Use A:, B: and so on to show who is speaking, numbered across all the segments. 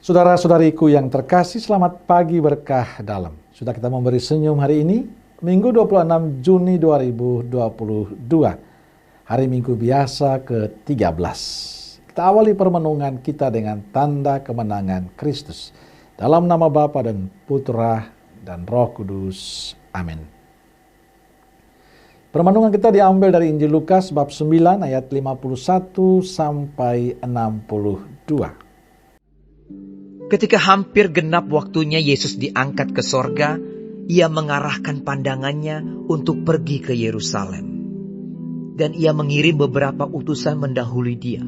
A: Saudara-saudariku yang terkasih, selamat pagi berkah dalam. Sudah kita memberi senyum hari ini, Minggu 26 Juni 2022. Hari Minggu biasa ke-13. Kita awali permenungan kita dengan tanda kemenangan Kristus. Dalam nama Bapa dan Putra dan Roh Kudus. Amin. Permenungan kita diambil dari Injil Lukas bab 9 ayat 51 sampai 62.
B: Ketika hampir genap waktunya Yesus diangkat ke sorga, ia mengarahkan pandangannya untuk pergi ke Yerusalem. Dan ia mengirim beberapa utusan mendahului dia.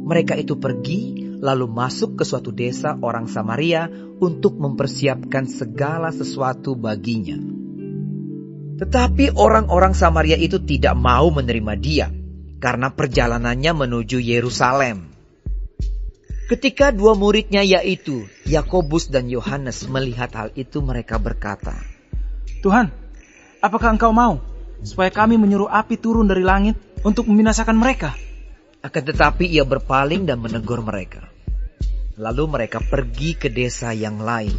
B: Mereka itu pergi, lalu masuk ke suatu desa orang Samaria untuk mempersiapkan segala sesuatu baginya. Tetapi orang-orang Samaria itu tidak mau menerima dia, karena perjalanannya menuju Yerusalem. Ketika dua muridnya yaitu Yakobus dan Yohanes melihat hal itu, mereka berkata,
C: "Tuhan, apakah Engkau mau supaya kami menyuruh api turun dari langit untuk membinasakan mereka?"
B: Akan tetapi ia berpaling dan menegur mereka. Lalu mereka pergi ke desa yang lain.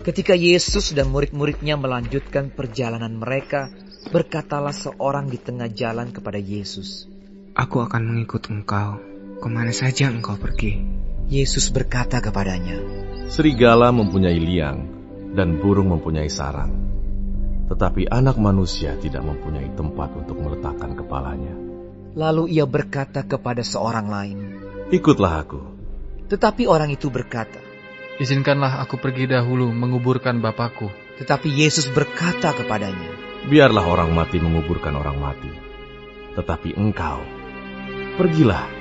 B: Ketika Yesus dan murid-muridnya melanjutkan perjalanan mereka, berkatalah seorang di tengah jalan kepada Yesus,
D: "Aku akan mengikut Engkau kemana saja Engkau pergi."
B: Yesus berkata kepadanya,
E: "Serigala mempunyai liang dan burung mempunyai sarang, tetapi anak manusia tidak mempunyai tempat untuk meletakkan kepalanya."
B: Lalu ia berkata kepada seorang lain,
E: "Ikutlah aku."
B: Tetapi orang itu berkata,
F: "Izinkanlah aku pergi dahulu menguburkan Bapakku."
B: Tetapi Yesus berkata kepadanya,
E: "Biarlah orang mati menguburkan orang mati, tetapi engkau, pergilah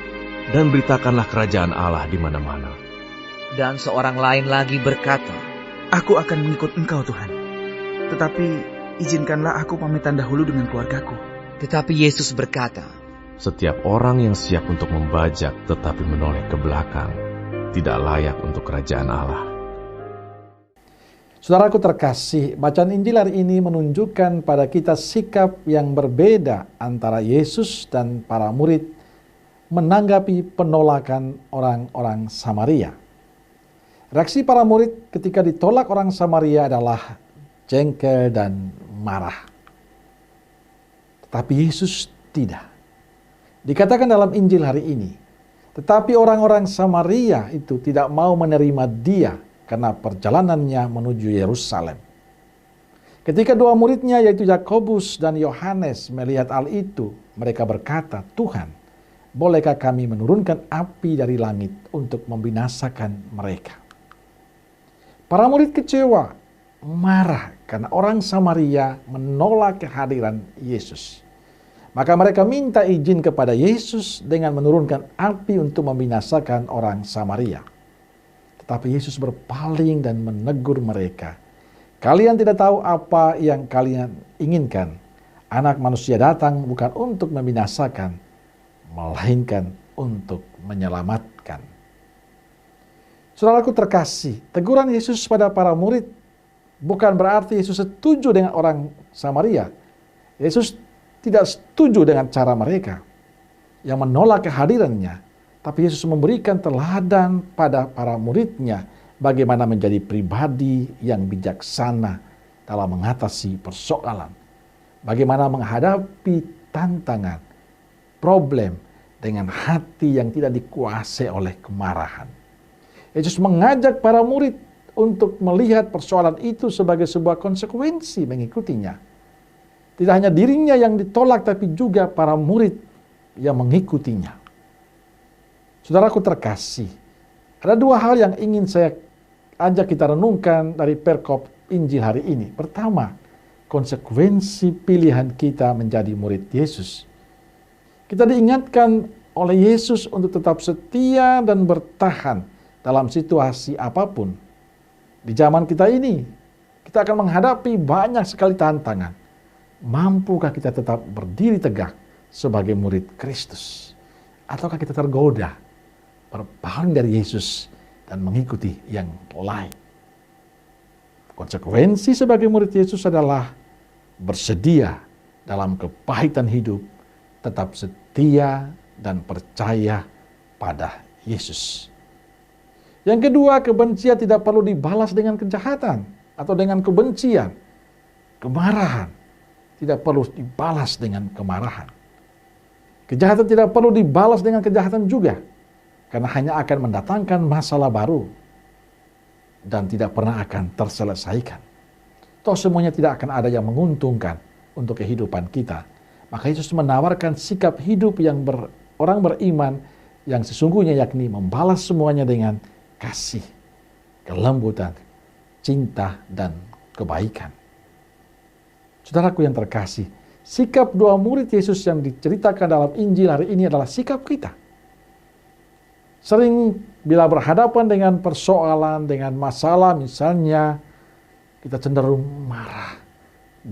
E: dan beritakanlah kerajaan Allah di mana-mana."
B: Dan seorang lain lagi berkata,
C: "Aku akan mengikut Engkau, Tuhan. Tetapi izinkanlah aku pamitan dahulu dengan keluargaku."
B: Tetapi Yesus berkata,
E: "Setiap orang yang siap untuk membajak tetapi menoleh ke belakang, tidak layak untuk kerajaan Allah."
A: Saudaraku terkasih, bacaan Injil hari ini menunjukkan pada kita sikap yang berbeda antara Yesus dan para murid menanggapi penolakan orang-orang Samaria. Reaksi para murid ketika ditolak orang Samaria adalah jengkel dan marah. Tetapi Yesus tidak. Dikatakan dalam Injil hari ini, tetapi orang-orang Samaria itu tidak mau menerima dia karena perjalanannya menuju Yerusalem. Ketika dua muridnya yaitu Yakobus dan Yohanes melihat hal itu, mereka berkata, "Tuhan, bolehkah kami menurunkan api dari langit untuk membinasakan mereka?" Para murid kecewa, marah karena orang Samaria menolak kehadiran Yesus. Maka mereka minta izin kepada Yesus dengan menurunkan api untuk membinasakan orang Samaria. Tetapi Yesus berpaling dan menegur mereka. "Kalian tidak tahu apa yang kalian inginkan. Anak manusia datang bukan untuk membinasakan, melainkan untuk menyelamatkan." Saudaraku terkasih, teguran Yesus pada para murid bukan berarti Yesus setuju dengan orang Samaria. Yesus tidak setuju dengan cara mereka yang menolak kehadirannya. Tapi Yesus memberikan teladan pada para muridnya bagaimana menjadi pribadi yang bijaksana dalam mengatasi persoalan. Bagaimana menghadapi tantangan, problem dengan hati yang tidak dikuasai oleh kemarahan. Yesus mengajak para murid untuk melihat persoalan itu sebagai sebuah konsekuensi mengikutinya. Tidak hanya dirinya yang ditolak, tapi juga para murid yang mengikutinya. Saudaraku terkasih, ada dua hal yang ingin saya ajak kita renungkan dari perkop Injil hari ini. Pertama, konsekuensi pilihan kita menjadi murid Yesus. Kita diingatkan oleh Yesus untuk tetap setia dan bertahan dalam situasi apapun. Di zaman kita ini, kita akan menghadapi banyak sekali tantangan. Mampukah kita tetap berdiri tegak sebagai murid Kristus? Ataukah kita tergoda berpaling dari Yesus dan mengikuti yang lain? Konsekuensi sebagai murid Yesus adalah bersedia dalam kepahitan hidup, tetap setia dan percaya pada Yesus. Yang kedua, kebencian tidak perlu dibalas dengan kejahatan atau dengan kebencian. Kemarahan tidak perlu dibalas dengan kemarahan. Kejahatan tidak perlu dibalas dengan kejahatan juga, karena hanya akan mendatangkan masalah baru dan tidak pernah akan terselesaikan. Toh semuanya tidak akan ada yang menguntungkan untuk kehidupan kita. Maka Yesus menawarkan sikap hidup yang orang beriman yang sesungguhnya, yakni membalas semuanya dengan kasih, kelembutan, cinta, dan kebaikan. Saudaraku yang terkasih, sikap dua murid Yesus yang diceritakan dalam Injil hari ini adalah sikap kita. Sering bila berhadapan dengan persoalan, dengan masalah misalnya, kita cenderung marah,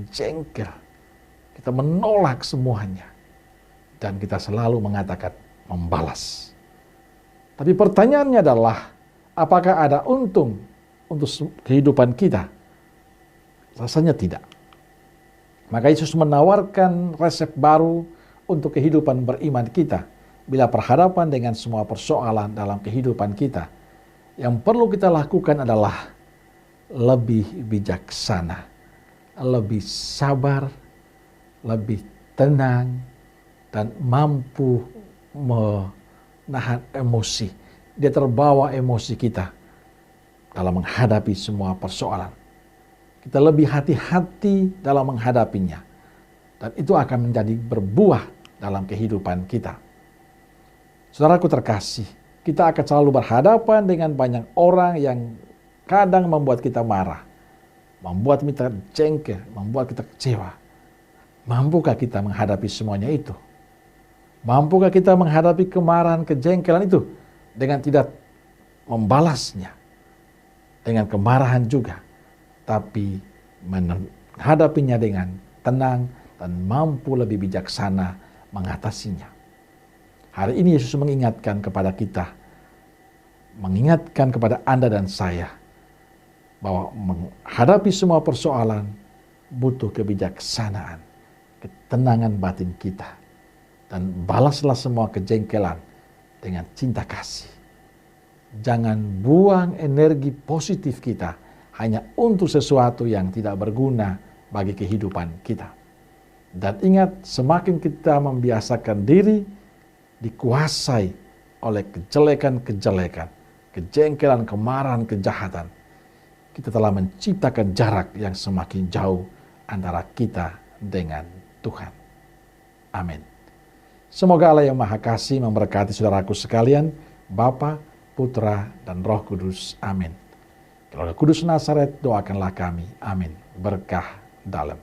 A: jengkel, kita menolak semuanya, dan kita selalu mengatakan membalas. Tapi pertanyaannya adalah, apakah ada untung untuk kehidupan kita? Rasanya tidak. Maka Yesus menawarkan resep baru untuk kehidupan beriman kita. Bila berhadapan dengan semua persoalan dalam kehidupan kita, yang perlu kita lakukan adalah lebih bijaksana, lebih sabar, lebih tenang, dan mampu menahan emosi. Dia terbawa emosi kita dalam menghadapi semua persoalan. Kita lebih hati-hati dalam menghadapinya. Dan itu akan menjadi berbuah dalam kehidupan kita. Saudaraku terkasih, kita akan selalu berhadapan dengan banyak orang yang kadang membuat kita marah, membuat kita jengkel, membuat kita kecewa. Mampukah kita menghadapi semuanya itu? Mampukah kita menghadapi kemarahan, kejengkelan itu dengan tidak membalasnya dengan kemarahan juga, tapi menghadapinya dengan tenang dan mampu lebih bijaksana mengatasinya. Hari ini Yesus mengingatkan kepada kita, mengingatkan kepada Anda dan saya, bahwa menghadapi semua persoalan butuh kebijaksanaan, ketenangan batin kita, dan balaslah semua kejengkelan dengan cinta kasih. Jangan buang energi positif kita hanya untuk sesuatu yang tidak berguna bagi kehidupan kita. Dan ingat, semakin kita membiasakan diri dikuasai oleh kejelekan-kejelekan, kejengkelan, kemarahan, kejahatan, kita telah menciptakan jarak yang semakin jauh antara kita dengan Tuhan. Amin. Semoga Allah yang Maha Kasih memberkati saudaraku sekalian, Bapa, Putra, dan Roh Kudus. Amin. Keluarga Kudus Nazaret, doakanlah kami. Amin. Berkah dalam.